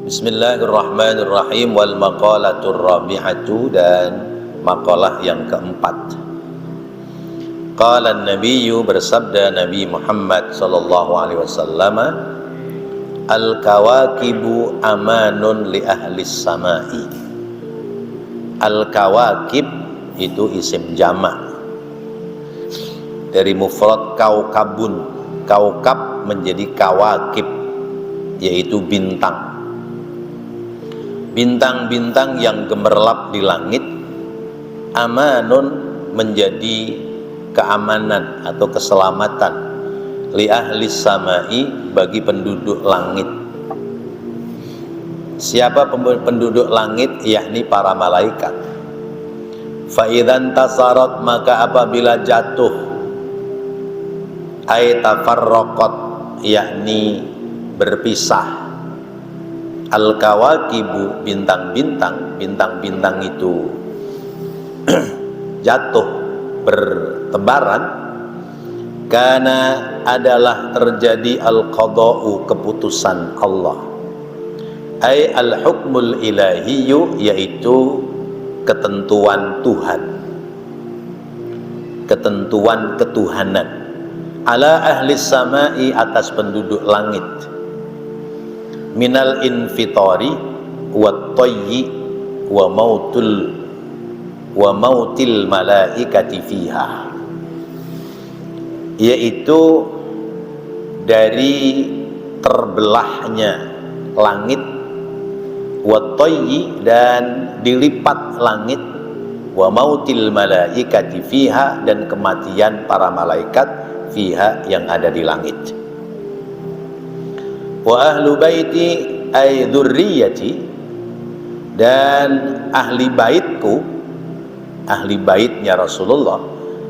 Bismillahirrahmanirrahim. Wal maqalatur rabi'atu, dan maqalah yang keempat. Qala an-nabiyyu, bersabda Nabi Muhammad sallallahu alaihi wasallam, al-kawakibu amanun li ahlis samai. Al-kawakib itu isim jamak dari mufrad kaukabun. Kaukab menjadi kawakib, yaitu bintang. Bintang-bintang yang gemerlap di langit. Amanun menjadi keamanan atau keselamatan li ahlis samai, bagi penduduk langit. Siapa penduduk langit? Yakni para malaikat. Fa idzan tasarat, maka apabila jatuh, ay tafarraqat, yakni berpisah, al-kawakibu, bintang-bintang. Bintang-bintang itu jatuh, bertebaran, karena adalah terjadi al-qada'u, keputusan Allah, ay al-hukmul ilahiyyu, yaitu ketentuan Tuhan, ketentuan ketuhanan, ala ahlis samai, atas penduduk langit, minal infitari wa tayyi wa mautil malaikati fiha, yaitu dari terbelahnya langit, wa tayyi, dan dilipat langit, wa mautil malaikati fiha, dan kematian para malaikat fiha, yang ada di langit. Wa ahlu baiti ay dzurriyyati, dan ahli baitku, ahli baitnya Rasulullah,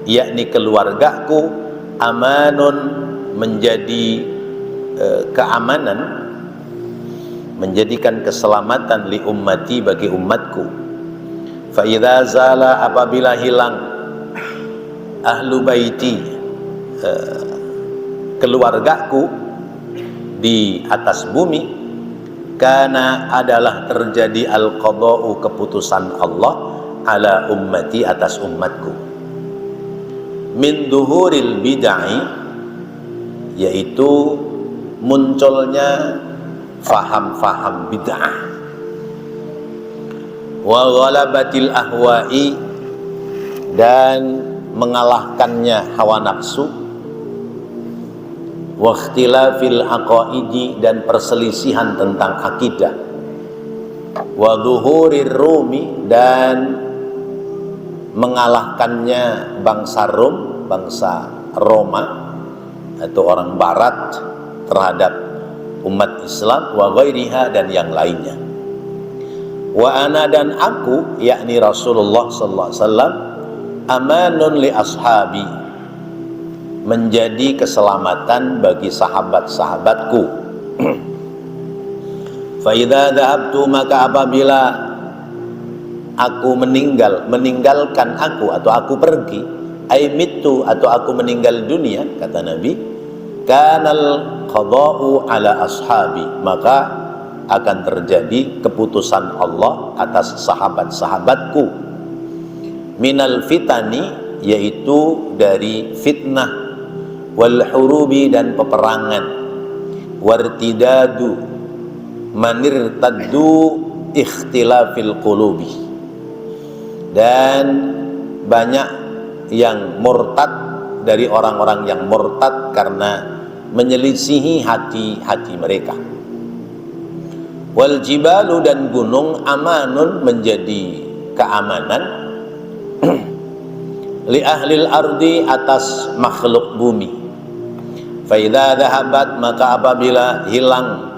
yakni keluargaku, amanun, menjadi keamanan, menjadikan keselamatan, li ummati, bagi umatku. Fa idza zala, apabila hilang ahlu baiti, keluargaku, di atas bumi, karena adalah terjadi al-qada'u, keputusan Allah, ala ummati, atas umatku, min duhuril bid'ah, yaitu munculnya faham-faham bid'ah, wa ghalabatil ahwa'i, dan mengalahkannya hawa nafsu, wa ikhtilafil aqaidi, dan perselisihan tentang akidah, wa zuhurir rumi, dan mengalahkannya bangsa Rom, bangsa Roma atau orang barat terhadap umat Islam, wa ghairiha, dan yang lainnya. Wa ana, dan aku, yakni Rasulullah sallallahu alaihi wasallam, amanun li ashabi, menjadi keselamatan bagi sahabat-sahabatku. Fa idza dhahabtu, maka apabila aku meninggalkan aku, atau aku pergi, ay mitu, atau aku meninggal dunia, kata Nabi, kanal qada'u ala ashabi, maka akan terjadi keputusan Allah atas sahabat-sahabatku, minal fitani, yaitu dari fitnah, wal hurubi, dan peperangan, wartidadu, manirtaddu ikhtilafil qulubi, dan banyak yang murtad, dari orang-orang yang murtad karena menyelisihi hati-hati mereka. Wal jibalu, dan gunung, amanun, menjadi keamanan, li ahlil ardi, atas makhluk bumi. Fa idza dhahabat, maka apabila hilang,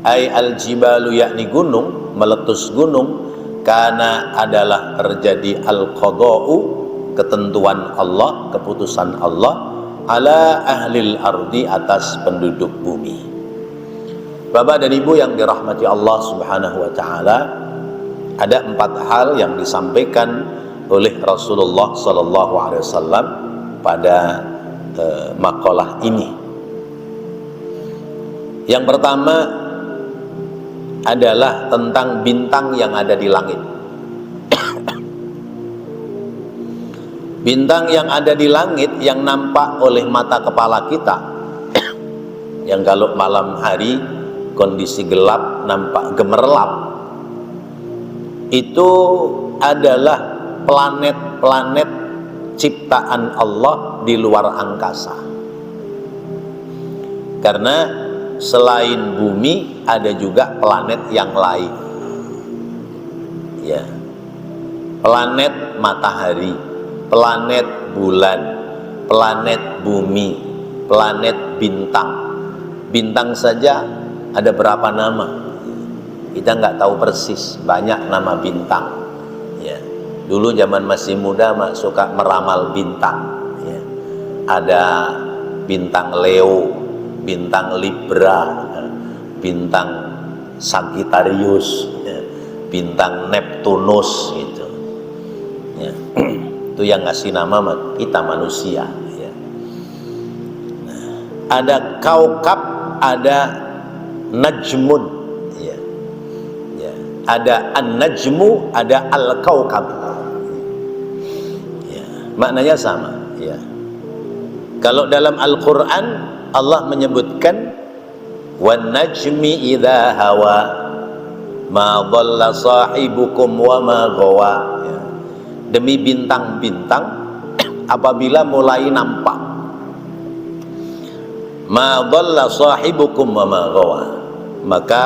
ay al jibalu, yakni gunung, meletus gunung, karena adalah terjadi al qada'u, ketentuan Allah, keputusan Allah, ala ahlil ardi, atas penduduk bumi. Bapak dan Ibu yang dirahmati Allah Subhanahu wa taala, ada 4 hal yang disampaikan oleh Rasulullah sallallahu alaihi wasallam pada makalah ini. Yang pertama, adalah tentang bintang yang ada di langit. Bintang yang ada di langit yang nampak oleh mata kepala kita, yang kalau malam hari kondisi gelap nampak gemerlap, itu adalah planet-planet ciptaan Allah di luar angkasa. Karena selain bumi ada juga planet yang lain, ya, planet matahari, planet bulan, planet bumi, planet bintang. Bintang saja ada berapa nama? Kita nggak tahu persis, banyak nama bintang. Ya. Dulu zaman masih muda suka meramal bintang. Ya. Ada bintang Leo, bintang Libra, bintang Sagittarius, ya, bintang Neptunus, gitu. Ya. Itu yang ngasih nama kita manusia. Ya. Nah, ada kaukab, ada najmun, ya. Ya. Ada an-najmu, ada al-kaukab. Ya. Maknanya sama. Ya. Kalau dalam Al-Quran Allah menyebutkan wan najmi idza hawa ma dhalla sahibukum wa ma ghawa. Ya. Demi bintang-bintang apabila mulai nampak, ma dhalla sahibukum wa ma ghawa, maka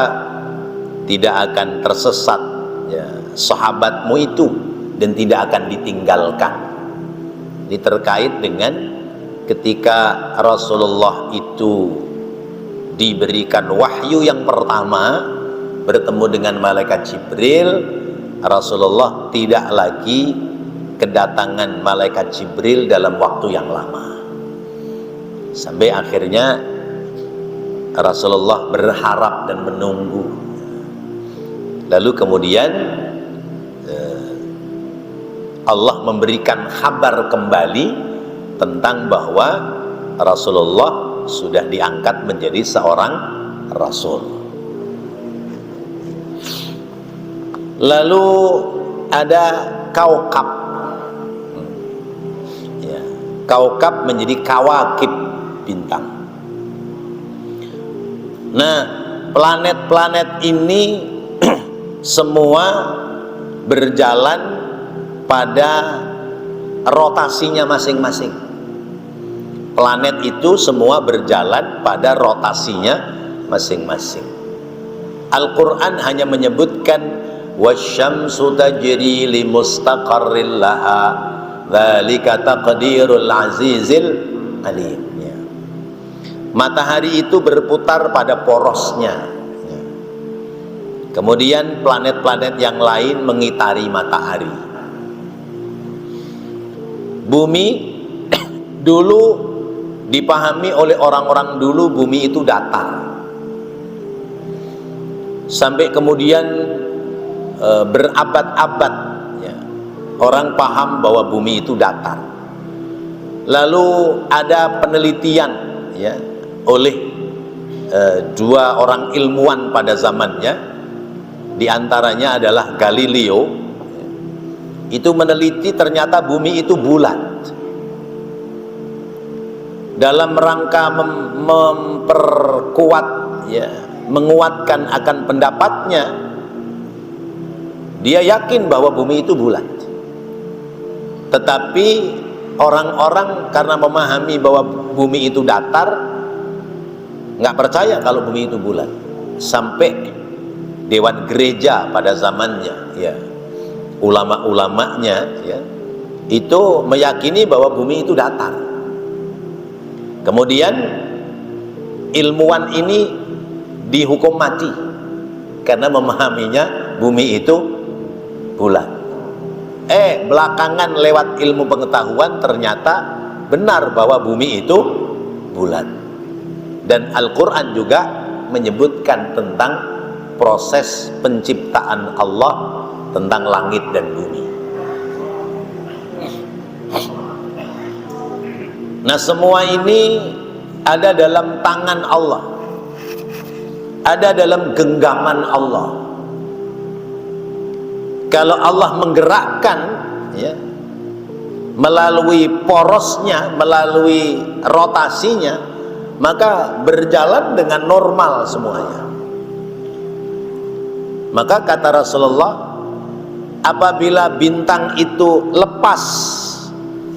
tidak akan tersesat, ya, sahabatmu itu, dan tidak akan ditinggalkan. Ini terkait dengan ketika Rasulullah itu diberikan wahyu yang pertama, bertemu dengan malaikat Jibril. Rasulullah tidak lagi kedatangan malaikat Jibril dalam waktu yang lama, sampai akhirnya Rasulullah berharap dan menunggu. Lalu kemudian Allah memberikan kabar kembali tentang bahwa Rasulullah sudah diangkat menjadi seorang Rasul. Lalu ada kaukab, ya, kaukab menjadi kawakib, bintang. Nah, planet-planet ini semua berjalan pada rotasinya masing-masing. Planet itu semua berjalan pada rotasinya masing-masing. Al-Quran hanya menyebutkan wasyamsu tajri limustaqarril laha dzalika taqdirul azizil alim. Ya. Matahari itu berputar pada porosnya. Ya. Kemudian planet-planet yang lain mengitari matahari. Bumi dulu dipahami oleh orang-orang dulu, bumi itu datar. Sampai kemudian berabad-abad, ya, orang paham bahwa bumi itu datar. Lalu ada penelitian, ya, oleh dua orang ilmuwan pada zamannya, diantaranya adalah Galileo. Itu meneliti ternyata bumi itu bulat. Dalam rangka memperkuat, ya, menguatkan akan pendapatnya, dia yakin bahwa bumi itu bulat. Tetapi orang-orang karena memahami bahwa bumi itu datar, nggak percaya kalau bumi itu bulat. Sampai dewan gereja pada zamannya, ya, ulama-ulamanya, ya, itu meyakini bahwa bumi itu datar. Kemudian ilmuwan ini dihukum mati karena memahaminya bumi itu bulat. Belakangan lewat ilmu pengetahuan ternyata benar bahwa bumi itu bulat. Dan Al-Quran juga menyebutkan tentang proses penciptaan Allah, tentang langit dan bumi. Nah, semua ini ada dalam tangan Allah. ada dalam genggaman Allah. Kalau Allah menggerakkan, ya, melalui porosnya, melalui rotasinya, maka berjalan dengan normal semuanya. Maka kata Rasulullah, apabila bintang itu lepas,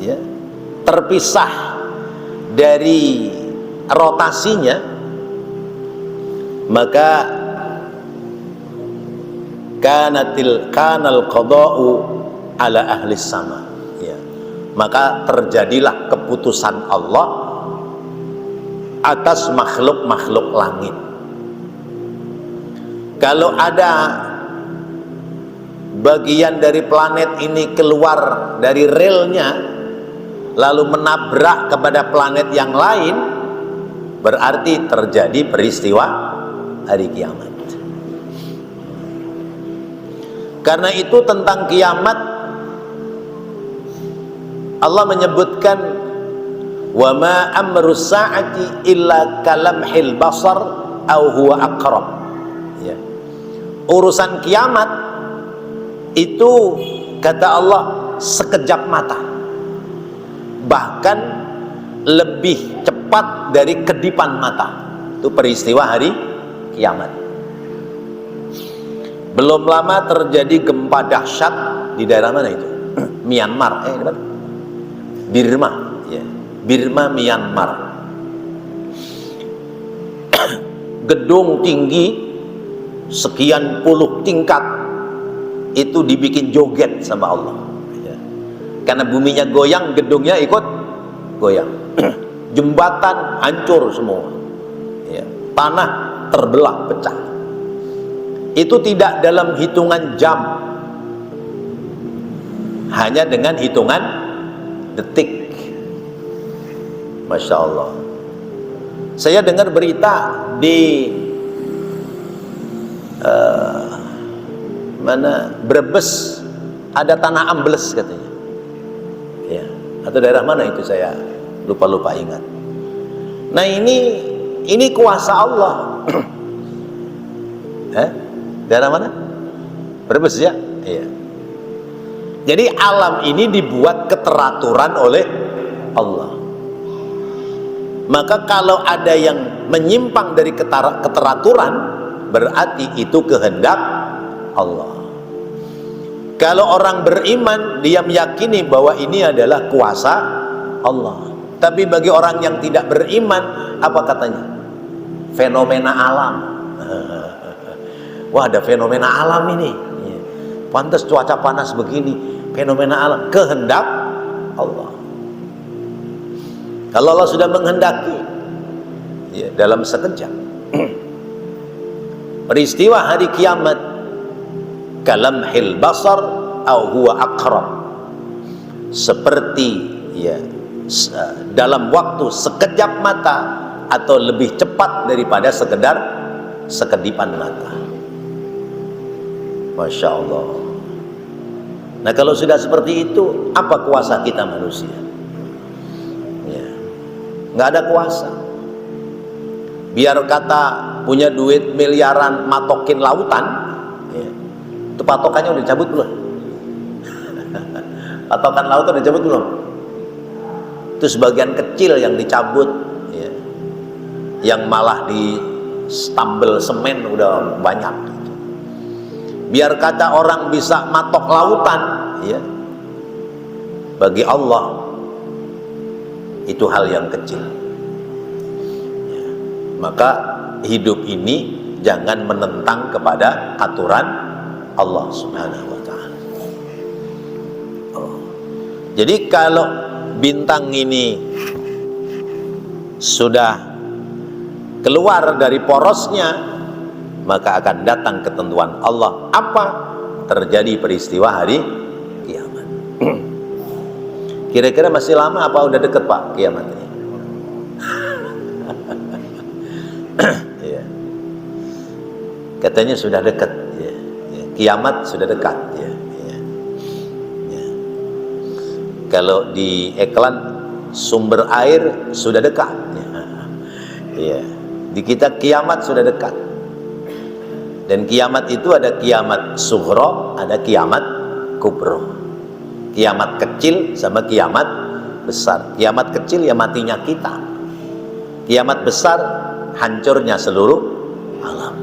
ya, terpisah dari rotasinya, maka kanal qada'u ala ahli sama, ya, maka terjadilah keputusan Allah atas makhluk-makhluk langit. Kalau ada bagian dari planet ini keluar dari relnya lalu menabrak kepada planet yang lain, berarti terjadi peristiwa hari kiamat. Karena itu tentang kiamat Allah menyebutkan, wa ma amru sa'ati illa kalamhil basar au huwa aqrab, ya. Urusan kiamat itu kata Allah sekejap mata, bahkan lebih cepat dari kedipan mata. Itu peristiwa hari kiamat. Belum lama terjadi gempa dahsyat di daerah mana itu? Myanmar, Birma, ya. Birma, Myanmar. Gedung tinggi sekian puluh tingkat itu dibikin joget sama Allah, ya. Karena buminya goyang, gedungnya ikut goyang. Jembatan hancur semua, ya. Tanah terbelah, pecah. Itu tidak dalam hitungan jam, hanya dengan hitungan detik. Masya Allah. Saya dengar berita di mana, Brebes, ada tanah ambles katanya, ya. Atau daerah mana itu saya lupa ingat. Nah ini kuasa Allah. Daerah mana? Brebes, ya? Iya. Jadi alam ini dibuat keteraturan oleh Allah. Maka kalau ada yang menyimpang dari keteraturan, berarti itu kehendak Allah. Kalau orang beriman, dia meyakini bahwa ini adalah kuasa Allah. Tapi bagi orang yang tidak beriman, apa katanya? Fenomena alam. Wah, ada fenomena alam ini, pantas cuaca panas begini, fenomena alam, kehendak Allah. Kalau Allah sudah menghendaki, ya, dalam sekejap. Peristiwa hari kiamat kalamhil basar au huwa aqrab, seperti, ya, dalam waktu sekejap mata atau lebih cepat daripada sekedar sekedipan mata. Masya Allah. Nah, kalau sudah seperti itu, apa kuasa kita manusia? Ya, nggak ada kuasa. Biar kata punya duit miliaran matokin lautan, ya, itu patokannya udah dicabut belum? Patokan lautan udah dicabut belum? Itu sebagian kecil yang dicabut, ya. Yang malah di stambel semen udah banyak. Biar kata orang bisa matok lautan, ya, bagi Allah itu hal yang kecil, ya. Maka hidup ini jangan menentang kepada aturan Allah Subhanahu wa ta'ala. Jadi kalau bintang ini sudah keluar dari porosnya, maka akan datang ketentuan Allah. Apa? Terjadi peristiwa hari kiamat. Kira-kira masih lama apa udah deket, Pak, kiamatnya? Ya. Katanya sudah dekat, ya. Ya. Kiamat sudah dekat, ya. Ya. Ya. Kalau di iklan sumber air sudah dekat, ya. Ya. Di kita kiamat sudah dekat. Dan kiamat itu ada kiamat sughra, ada kiamat kubro. Kiamat kecil sama kiamat besar. Kiamat kecil ya matinya kita. Kiamat besar hancurnya seluruh alam.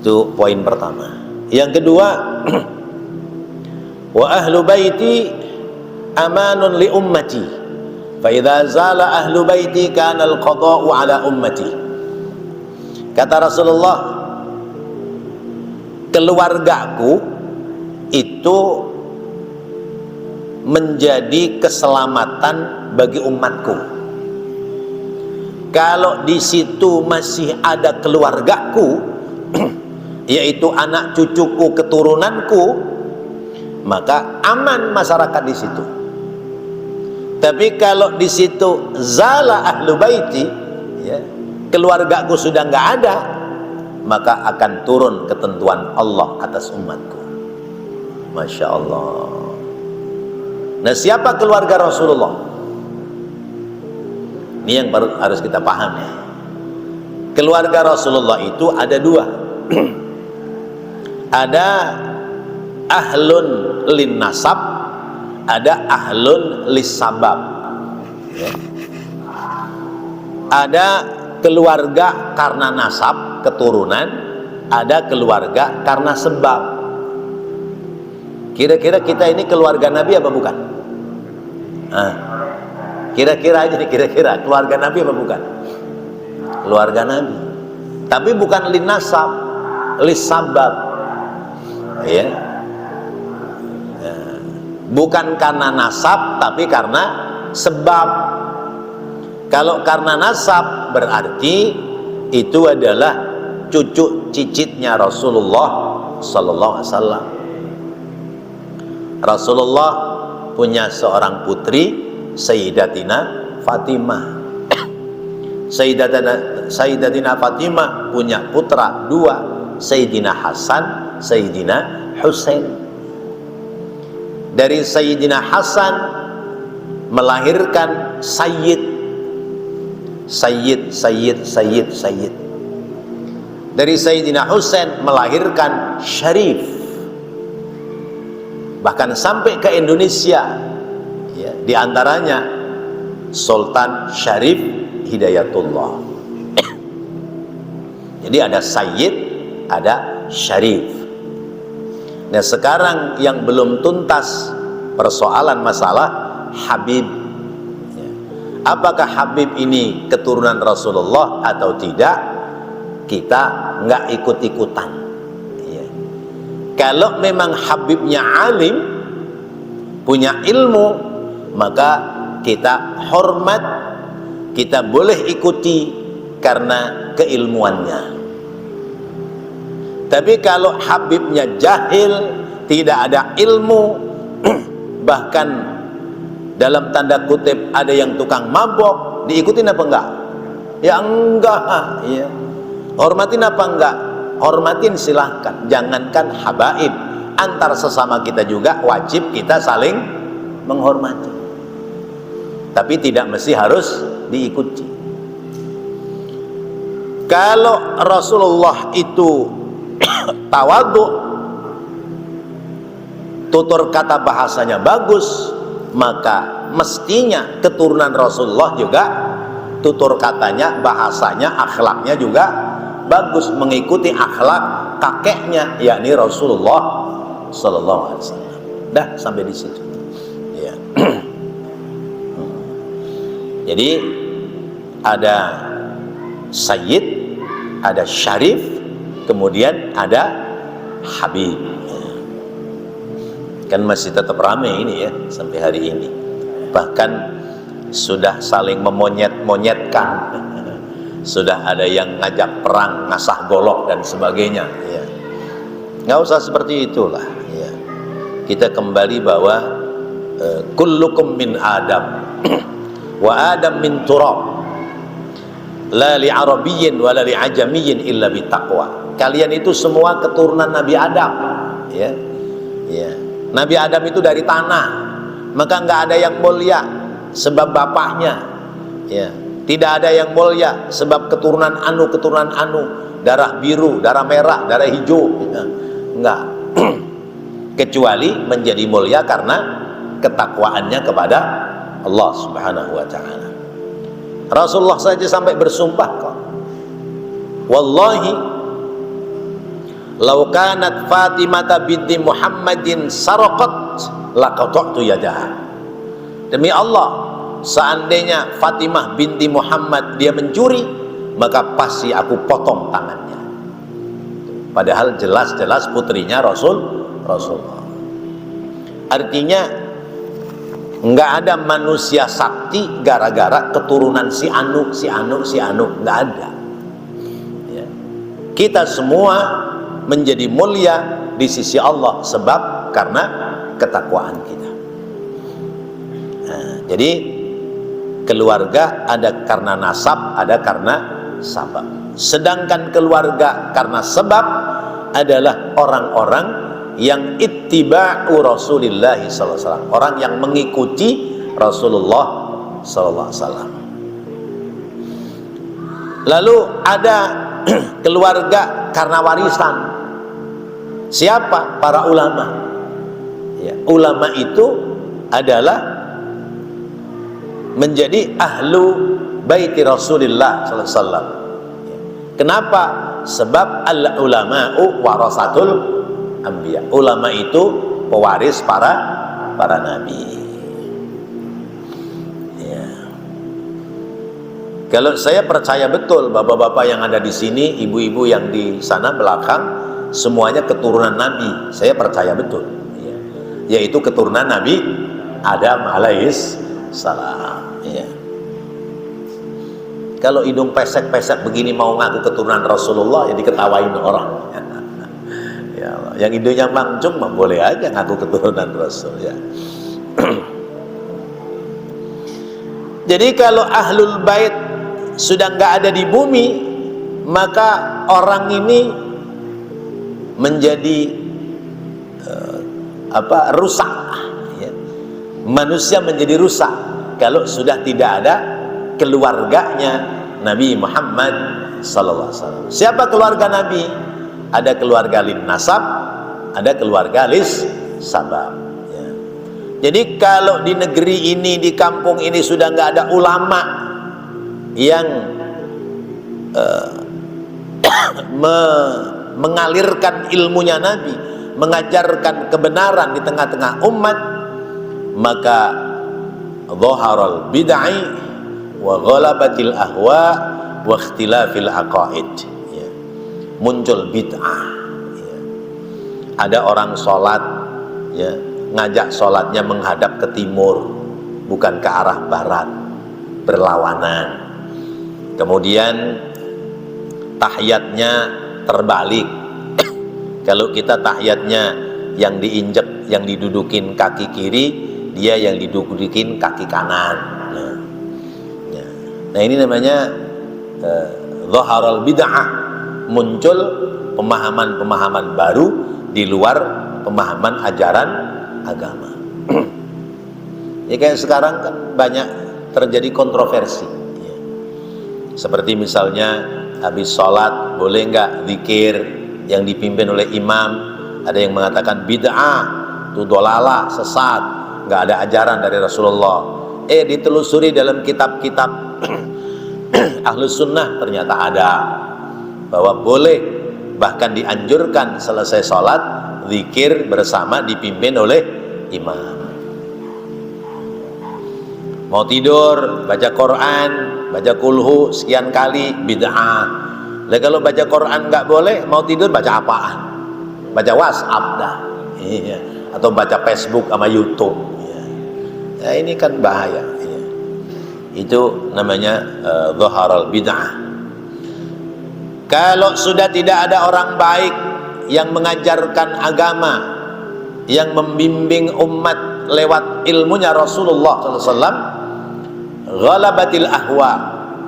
Itu poin pertama. Yang kedua, wa ahlu baiti amanun li ummati. Fa idza zala ahlu baiti kana al-qada'u ala ummati. Kata Rasulullah, keluargaku itu menjadi keselamatan bagi umatku. Kalau di situ masih ada keluargaku, yaitu anak cucuku, keturunanku, maka aman masyarakat di situ. Tapi kalau di situ zala ahlu baiti, ya, keluargaku sudah nggak ada, maka akan turun ketentuan Allah atas umatku. Masya Allah. Nah, siapa keluarga Rasulullah? Ini yang baru harus kita pahami. Keluarga Rasulullah itu ada dua. Ada ahlun lin nasab, ada ahlun lis sabab. Ya. Ada keluarga karena nasab, keturunan, ada keluarga karena sebab. Kira-kira kita ini keluarga Nabi apa bukan? Kira-kira aja nih, kira-kira keluarga Nabi apa bukan? Keluarga Nabi. Tapi bukan lin nasab, lis sabab. Ya. Bukan karena nasab, tapi karena sebab. Kalau karena nasab berarti itu adalah cucu cicitnya Rasulullah sallallahu alaihi wasallam. Rasulullah punya seorang putri, Sayyidatina Fatimah. Sayyidatina Fatimah punya putra dua, Sayyidina Hasan, Sayyidina Husain. Dari Sayyidina Hasan melahirkan Sayyid. Dari Sayyidina Husain melahirkan Syarif. Bahkan sampai ke Indonesia, ya, diantaranya Sultan Syarif Hidayatullah. Jadi ada Sayyid, ada Syarif. Nah, sekarang yang belum tuntas persoalan masalah Habib. Apakah Habib ini keturunan Rasulullah atau tidak? Kita nggak ikut-ikutan. Ya. Kalau memang Habibnya alim, punya ilmu, maka kita hormat, kita boleh ikuti karena keilmuannya. Tapi kalau Habibnya jahil, tidak ada ilmu, bahkan dalam tanda kutip ada yang tukang mabok, diikutin apa enggak? Ya enggak, ya. Hormatin apa enggak? Hormatin silahkan. Jangankan habaib, antar sesama kita juga wajib kita saling menghormati. Tapi tidak mesti harus diikuti. Kalau Rasulullah itu tawadhu, tutur kata bahasanya bagus, maka mestinya keturunan Rasulullah juga tutur katanya, bahasanya, akhlaknya juga bagus, mengikuti akhlak kakeknya, yakni Rasulullah sallallahu alaihi wasallam. Dah sampai di situ. Ya. Jadi ada Sayyid, ada Syarif, kemudian ada Habib. Kan masih tetap ramai ini ya sampai hari ini. Bahkan sudah saling memonyet-monyetkan. Sudah ada yang ngajak perang, ngasah golok dan sebagainya. Ya. Nggak usah seperti itulah. Ya. Kita kembali bahwa kullukum min Adam wa Adam min turab. La li Arabiyyin wa la li Ajamiyyin illa bitaqwa. Kalian itu semua keturunan Nabi Adam. Ya. Ya. Nabi Adam itu dari tanah, maka nggak ada yang mulia sebab bapaknya. Ya, Tidak ada yang mulia sebab keturunan anu, darah biru, darah merah, darah hijau. Enggak. Kecuali menjadi mulia karena ketakwaannya kepada Allah Subhanahu wa taala. Rasulullah saja sampai bersumpah kok. Wallahi law kanat Fatimah binti Muhammadin saraqat laqata'tu yadaha. Demi Allah, seandainya Fatimah binti Muhammad dia mencuri, maka pasti aku potong tangannya. Padahal jelas-jelas putrinya Rasulullah. Artinya nggak ada manusia sakti gara-gara keturunan si anu, nggak ada. Ya. Kita semua menjadi mulia di sisi Allah sebab karena ketakwaan kita. Nah, jadi keluarga ada karena nasab, ada karena sabab. Sedangkan keluarga karena sebab adalah orang-orang yang ittiba'u Rasulillah sallallahu alaihi wasallam, orang yang mengikuti Rasulullah sallallahu alaihi wasallam. Lalu ada keluarga karena warisan. Siapa? Para ulama. Ya, ulama itu adalah menjadi ahlu baiti Rasulillah sallallahu alaihi wasallam. Kenapa? Sebab al-ulama'u warasatul anbiya. Ulama itu pewaris para nabi. Ya. Kalau saya percaya betul bapak-bapak yang ada di sini, ibu-ibu yang di sana belakang, semuanya keturunan nabi. Saya percaya betul. Ya. Yaitu keturunan Nabi Adam alaihis salam. Ya. Kalau hidung pesek-pesek begini mau ngaku keturunan Rasulullah, ya diketawain orang. Ya Allah. Yang hidungnya mancung mah boleh aja ngaku keturunan Rasul. Ya. Jadi kalau ahlul bait sudah nggak ada di bumi, maka orang ini menjadi rusak. Ya. Manusia menjadi rusak kalau sudah tidak ada keluarganya Nabi Muhammad sallallahu alaihi wasallam. Siapa keluarga Nabi? Ada keluarga lin nasab, ada keluarga lis sabab. Ya. Jadi kalau di negeri ini, di kampung ini sudah nggak ada ulama yang mengalirkan ilmunya Nabi, mengajarkan kebenaran di tengah-tengah umat, maka dhaharal bid'ah wa ghalabatil ahwa wa ikhtilafil aqaid. Ya. Muncul bid'ah. Ya. Ada orang sholat, ya, ngajak sholatnya menghadap ke timur, bukan ke arah barat, berlawanan. Kemudian tahiyatnya terbalik. Kalau kita tahiyatnya yang diinjek, yang didudukin kaki kiri, dia yang didudukin kaki kanan. Nah ini namanya dhaharal bid'ah, muncul pemahaman-pemahaman baru di luar pemahaman ajaran agama. Ya kayak sekarang kan banyak terjadi kontroversi. Ya. Seperti misalnya habis sholat boleh nggak zikir yang dipimpin oleh imam? Ada yang mengatakan bid'ah, itu dolalah, sesat, nggak ada ajaran dari Rasulullah. Ditelusuri dalam kitab-kitab Ahlus Sunnah ternyata ada bahwa boleh, bahkan dianjurkan selesai sholat zikir bersama dipimpin oleh imam. Mau tidur baca Quran, baca kulhu sekian kali, bid'ah. Lah kalau baca Quran nggak boleh, mau tidur baca apaan? Baca WhatsApp dah, iya. Atau baca Facebook sama YouTube. Iya. Ya, ini kan bahaya. Iya. Itu namanya dhaharal bid'ah. Kalau sudah tidak ada orang baik yang mengajarkan agama, yang membimbing umat lewat ilmunya Rasulullah SAW, ghalabatil ahwa,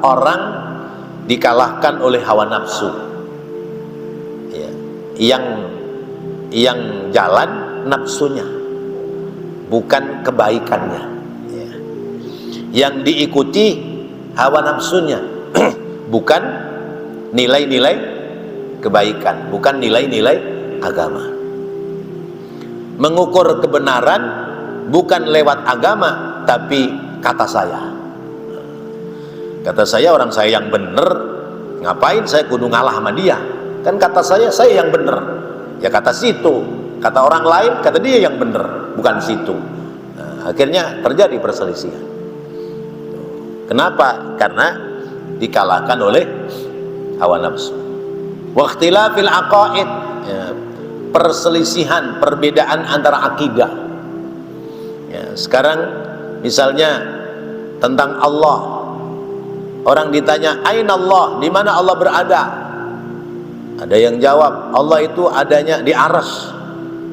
orang dikalahkan oleh hawa nafsu. Ya. Yang jalan nafsunya, bukan kebaikannya. Ya. Yang diikuti hawa nafsunya, bukan nilai-nilai kebaikan, bukan nilai-nilai agama. Mengukur kebenaran bukan lewat agama, tapi kata saya. Kata saya, orang saya yang benar, ngapain saya kudu ngalah sama dia? Kan kata saya yang benar. Ya kata situ, kata orang lain, kata dia yang benar, bukan situ. Nah, akhirnya terjadi perselisihan. Kenapa? Karena dikalahkan oleh hawa nafsu. Waqtilafil aqaid, ya, perselisihan, perbedaan antara akidah. Ya, sekarang misalnya tentang Allah, orang ditanya, "Aina Allah?" Di mana Allah berada? Ada yang jawab, Allah itu adanya di arsy.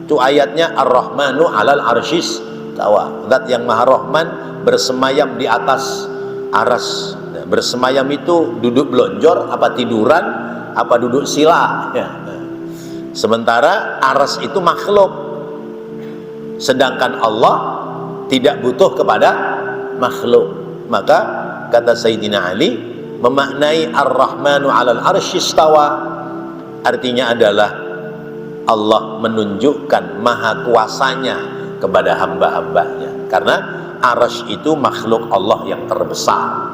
Itu ayatnya Ar-Rahmanu 'alal arsyis tawa. Zat yang Maha Rahman bersemayam di atas arsy. Nah, bersemayam itu duduk belonjor, apa tiduran, apa duduk sila, ya. Sementara arsy itu makhluk, sedangkan Allah tidak butuh kepada makhluk. Maka kata Sayyidina Ali, memaknai Ar-Rahmanu 'alal arsy istawa, artinya adalah Allah menunjukkan maha kuasanya kepada hamba-hambanya, karena arsy itu makhluk Allah yang terbesar.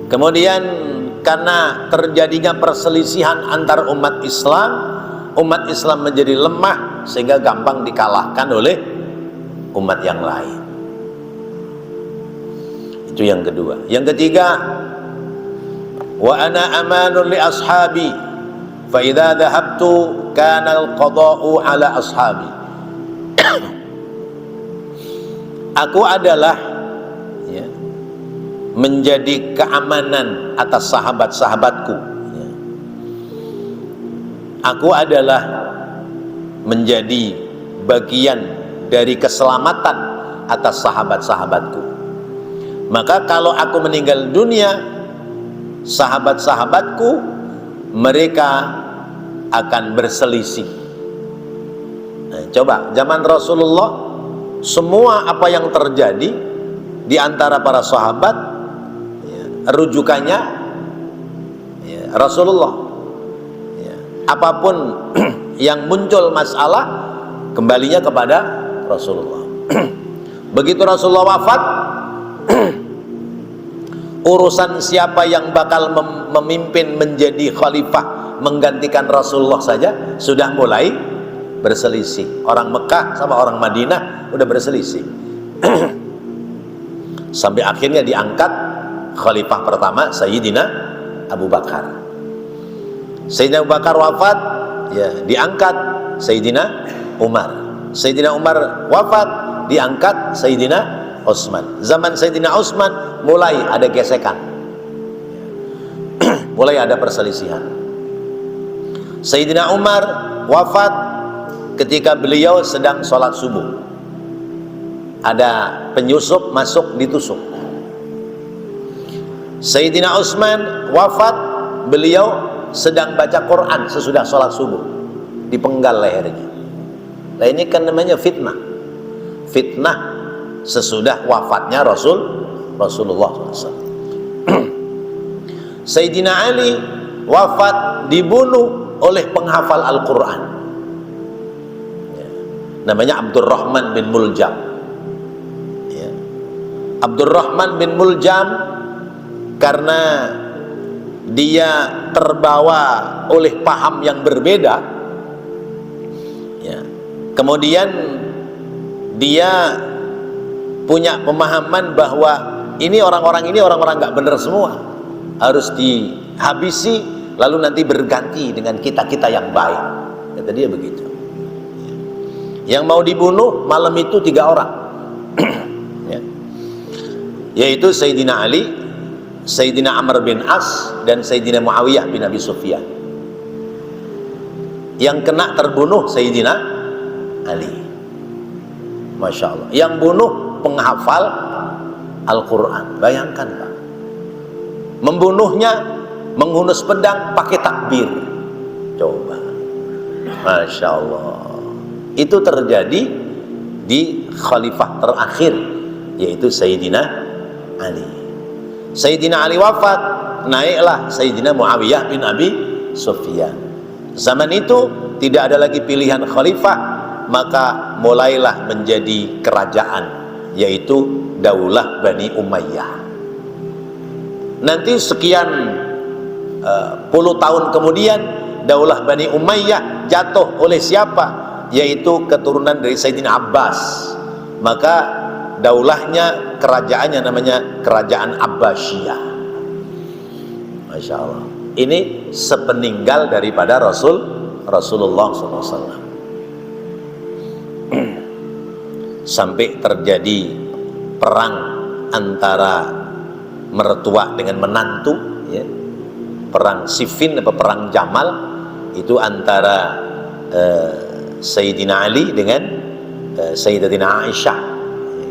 Kemudian karena terjadinya perselisihan antar umat Islam menjadi lemah sehingga gampang dikalahkan oleh umat yang lain. Itu yang kedua. Yang ketiga, wa ana amanun li ashabi fa idza dhahabtu kana al-qada'u ala ashabi. Aku adalah, ya, menjadi keamanan atas sahabat-sahabatku, ya. Aku adalah menjadi bagian dari keselamatan atas sahabat-sahabatku. Maka kalau aku meninggal dunia, sahabat-sahabatku mereka akan berselisih. Nah, coba zaman Rasulullah, semua apa yang terjadi di antara para sahabat, ya, rujukannya, ya, Rasulullah, ya. Apapun yang muncul masalah, kembalinya kepada Rasulullah. Begitu Rasulullah wafat, urusan siapa yang bakal memimpin menjadi khalifah menggantikan Rasulullah saja sudah mulai berselisih. Orang Mekah sama orang Madinah udah berselisih. Sampai akhirnya diangkat khalifah pertama Sayyidina Abu Bakar. Sayyidina Abu Bakar wafat, ya, diangkat Sayyidina Umar. Sayyidina Umar wafat, diangkat Sayyidina Utsman. Zaman Sayyidina Utsman mulai ada gesekan, mulai ada perselisihan. Sayyidina Umar wafat ketika beliau sedang sholat subuh. Ada penyusup masuk ditusuk. Sayyidina Utsman wafat, beliau sedang baca Quran sesudah sholat subuh, dipenggal lehernya. Nah, ini kan namanya fitnah. Fitnah sesudah wafatnya Rasulullah SAW. Sayyidina Ali wafat dibunuh oleh penghafal Al-Quran, ya, namanya Abdurrahman bin Muljam, ya. Abdurrahman bin Muljam karena dia terbawa oleh paham yang berbeda, ya, kemudian dia punya pemahaman bahwa ini orang-orang nggak benar semua, harus dihabisi, lalu nanti berganti dengan kita-kita yang baik. Kata dia begitu. Yang mau dibunuh malam itu 3 orang, ya, yaitu Sayyidina Ali, Sayyidina Amr bin As, dan Sayyidina Muawiyah bin Abi Sufyan. Yang kena terbunuh Sayyidina Ali. Masya Allah. Yang bunuh penghafal Al-Quran. Bayangkan, Pak, membunuhnya menghunus pedang pakai takbir. Coba, Masya Allah. Itu terjadi di khalifah terakhir, yaitu Sayyidina Ali. Sayyidina Ali wafat, naiklah Sayyidina Muawiyah bin Abi Sufyan. Zaman itu tidak ada lagi pilihan khalifah, maka mulailah menjadi kerajaan, yaitu Daulah Bani Umayyah. Nanti sekian puluh tahun kemudian Daulah Bani Umayyah jatuh oleh siapa? Yaitu keturunan dari Sayyidina Abbas. Maka daulahnya, kerajaannya namanya Kerajaan Abbasiyah. Masya Allah. Ini sepeninggal daripada Rasulullah SAW. Sampai terjadi perang antara mertua dengan menantu, ya. Perang Siffin atau perang Jamal, itu antara Sayyidina Ali dengan Sayyidatina Aisyah.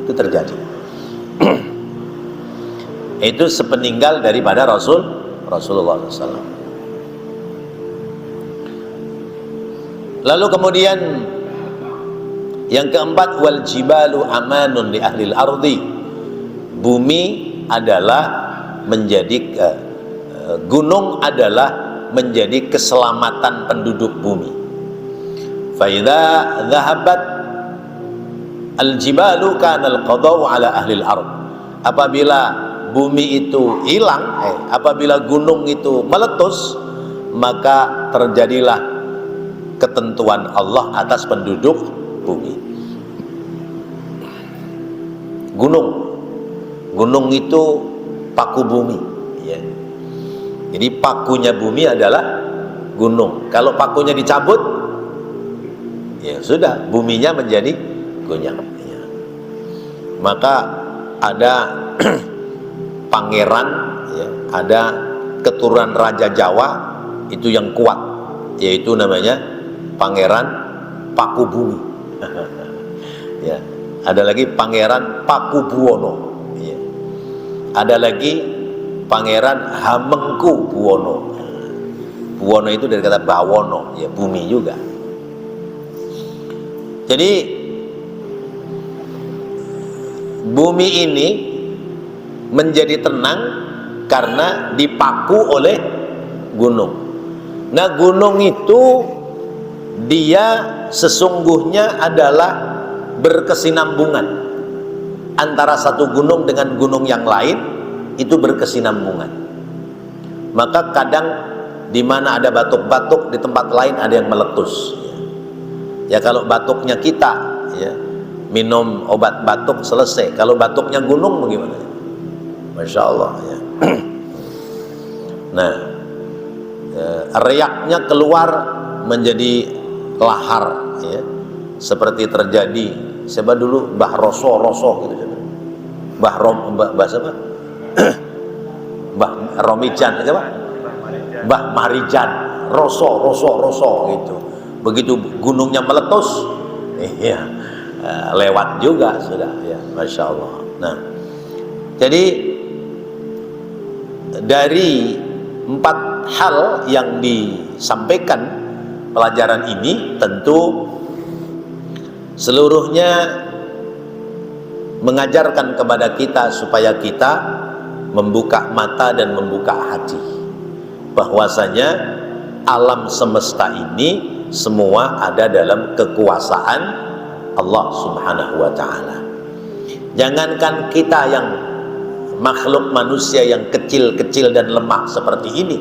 Itu terjadi. Itu sepeninggal daripada Rasulullah SAW. Lalu kemudian yang keempat, wal jibalu amanun li ahlil ardi. Bumi adalah menjadi gunung adalah menjadi keselamatan penduduk bumi. Fa idza dhahabat al jibalu kana al qada'u ala ahlil ard. Apabila bumi itu hilang, apabila gunung itu meletus, maka terjadilah ketentuan Allah atas penduduk bumi. Gunung itu paku bumi, ya. Jadi pakunya bumi adalah gunung. Kalau pakunya dicabut, ya sudah, buminya menjadi goyang, ya. Maka ada pangeran, ya, ada keturunan Raja Jawa itu yang kuat, yaitu namanya Pangeran Paku Bumi. Ya, ada lagi Pangeran Pakubuwono, ya. Ada lagi Pangeran Hamengku Buwono. Buwono itu dari kata bawono, ya, bumi juga. Jadi bumi ini menjadi tenang karena dipaku oleh gunung. Nah, gunung itu dia sesungguhnya adalah berkesinambungan antara satu gunung dengan gunung yang lain, itu berkesinambungan. Maka kadang di mana ada batuk-batuk, di tempat lain ada yang meletus. Ya, kalau batuknya kita, ya, minum obat batuk selesai. Kalau batuknya gunung bagaimana? Masya Allah, ya. Nah, riaknya keluar menjadi lahar, ya. Seperti terjadi, siapa dulu Mbah Roso gitu, Mbah siapa? Mbah Romijan, siapa? Mbah Marijan, Roso gitu. Begitu gunungnya meletus, ya, lewat juga sudah, ya, Masya Allah. Nah, jadi dari 4 hal yang disampaikan pelajaran ini, tentu seluruhnya mengajarkan kepada kita supaya kita membuka mata dan membuka hati, bahwasanya alam semesta ini semua ada dalam kekuasaan Allah Subhanahu wa ta'ala. Jangankan kita yang makhluk manusia yang kecil-kecil dan lemah seperti ini,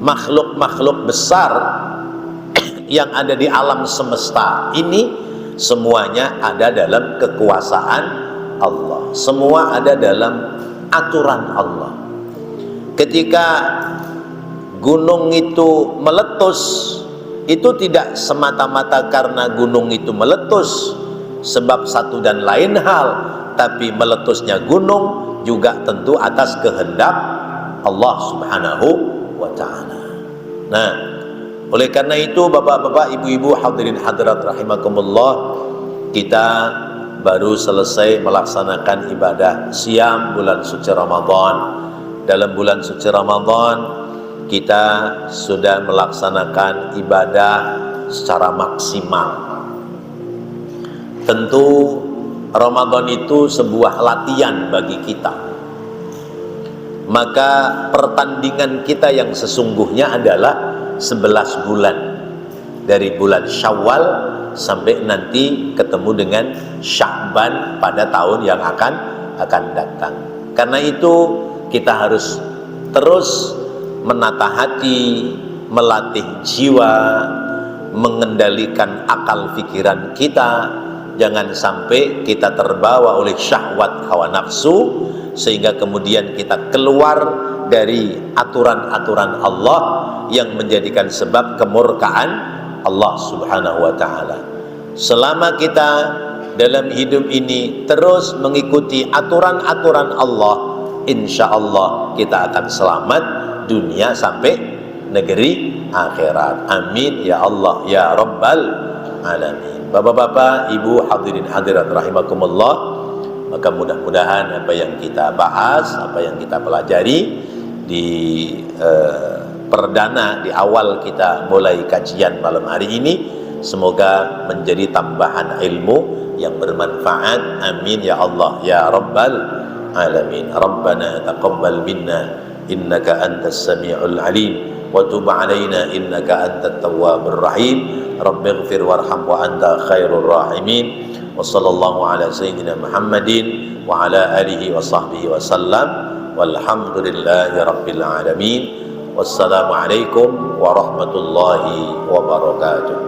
makhluk-makhluk besar yang ada di alam semesta ini semuanya ada dalam kekuasaan Allah, semua ada dalam aturan Allah. Ketika gunung itu meletus, itu tidak semata-mata karena gunung itu meletus sebab satu dan lain hal, tapi meletusnya gunung juga tentu atas kehendak Allah Subhanahu wa ta'ala. Nah, oleh karena itu bapak-bapak, ibu-ibu, hadirin hadirat rahimakumullah, kita baru selesai melaksanakan ibadah siam bulan suci Ramadan. Dalam bulan suci Ramadan kita sudah melaksanakan ibadah secara maksimal. Tentu Ramadan itu sebuah latihan bagi kita. Maka pertandingan kita yang sesungguhnya adalah 11 bulan, dari bulan Syawal sampai nanti ketemu dengan Sya'ban pada tahun yang akan datang. Karena itu kita harus terus menata hati, melatih jiwa, mengendalikan akal pikiran kita. Jangan sampai kita terbawa oleh syahwat hawa nafsu sehingga kemudian kita keluar dari aturan-aturan Allah yang menjadikan sebab kemurkaan Allah Subhanahu wa taala. Selama kita dalam hidup ini terus mengikuti aturan-aturan Allah, insya Allah kita akan selamat dunia sampai negeri akhirat. Amin ya Allah ya Rabbal alamin. Bapak-bapak, ibu, hadirin hadirat rahimakumullah, maka mudah-mudahan apa yang kita bahas, apa yang kita pelajari di perdana, di awal kita mulai kajian malam hari ini, semoga menjadi tambahan ilmu yang bermanfaat. Amin ya Allah ya Rabbal alamin. Rabbana taqabbal minna innaka antas sami'ul alim wa tub alaina innaka antat tawwabur rahim. Rabbighfir warham wa anta khairur rahimin. Wa sallallahu ala sayyidina Muhammadin wa ala alihi wa sahbihi wa sallam. Walhamdulillahi rabbil alamin. Wassalamu alaikum warahmatullahi wabarakatuh.